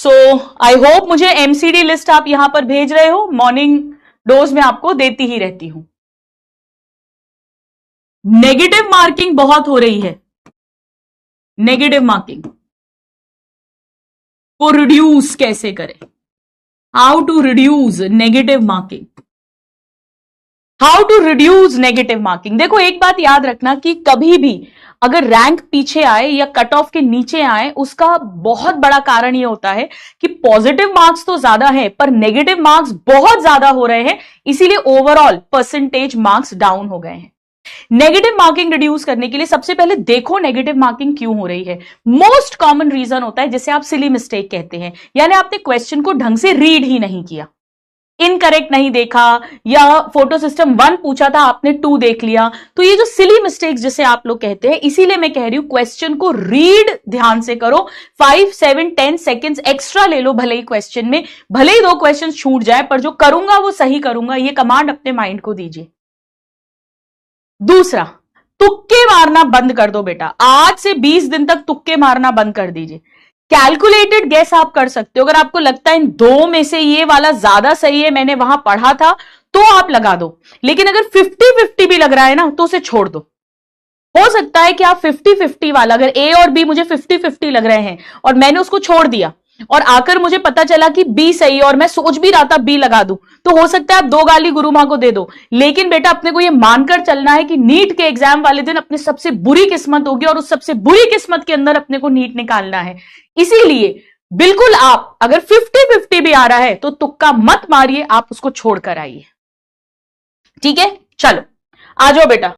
So I hope मुझे MCD list आप यहां पर भेज रहे हो, मॉर्निंग डोज में आपको देती ही रहती हूं। नेगेटिव मार्किंग बहुत हो रही है, नेगेटिव मार्किंग को रिड्यूस कैसे करें, how to reduce negative marking, how to reduce negative marking. देखो एक बात याद रखना कि कभी भी अगर रैंक पीछे आए या कट ऑफ के नीचे आए, उसका बहुत बड़ा कारण यह होता है कि पॉजिटिव मार्क्स तो ज्यादा है पर नेगेटिव मार्क्स बहुत ज्यादा हो रहे हैं, इसीलिए ओवरऑल परसेंटेज मार्क्स डाउन हो गए हैं। नेगेटिव मार्किंग रिड्यूस करने के लिए सबसे पहले देखो नेगेटिव मार्किंग क्यों हो रही है। मोस्ट कॉमन रीजन होता है जिसे आप सिली मिस्टेक कहते हैं, यानी आपने क्वेश्चन को ढंग से रीड ही नहीं किया, इनकरेक्ट नहीं देखा, या फोटो सिस्टम 1 पूछा था आपने 2 देख लिया। तो ये जो सिली मिस्टेक्स जिसे आप लोग कहते हैं, इसीलिए मैं कह रही हूं क्वेश्चन को रीड ध्यान से करो, 5, 7, 10 सेकेंड्स एक्स्ट्रा ले लो भले ही क्वेश्चन में, भले ही 2 क्वेश्चन छूट जाए पर जो करूंगा वो सही करूंगा, ये कमांड अपने माइंड को दीजिए। दूसरा, तुक्के मारना बंद कर दो बेटा, आज से 20 दिन तक तुक्के मारना बंद कर दीजिए। कैलकुलेटेड गेस आप कर सकते हो, अगर आपको लगता है इन 2 में से ये वाला ज्यादा सही है, मैंने वहां पढ़ा था, तो आप लगा दो। लेकिन अगर 50-50 भी लग रहा है ना, तो उसे छोड़ दो। हो सकता है कि आप 50-50 वाला, अगर ए और बी मुझे 50-50 लग रहे हैं और मैंने उसको छोड़ दिया और आकर मुझे पता चला कि बी सही है और मैं सोच भी रहा था बी लगा दूं, तो हो सकता है आप 2 गाली गुरु मां को दे दो। लेकिन बेटा अपने को यह मानकर चलना है कि नीट के एग्जाम वाले दिन अपनी सबसे बुरी किस्मत होगी और उस सबसे बुरी किस्मत के अंदर अपने को नीट निकालना है। इसीलिए बिल्कुल आप अगर 50-50 भी आ रहा है तो तुक्का मत मारिए, आप उसको छोड़कर आइए। ठीक है, चलो आ जाओ बेटा।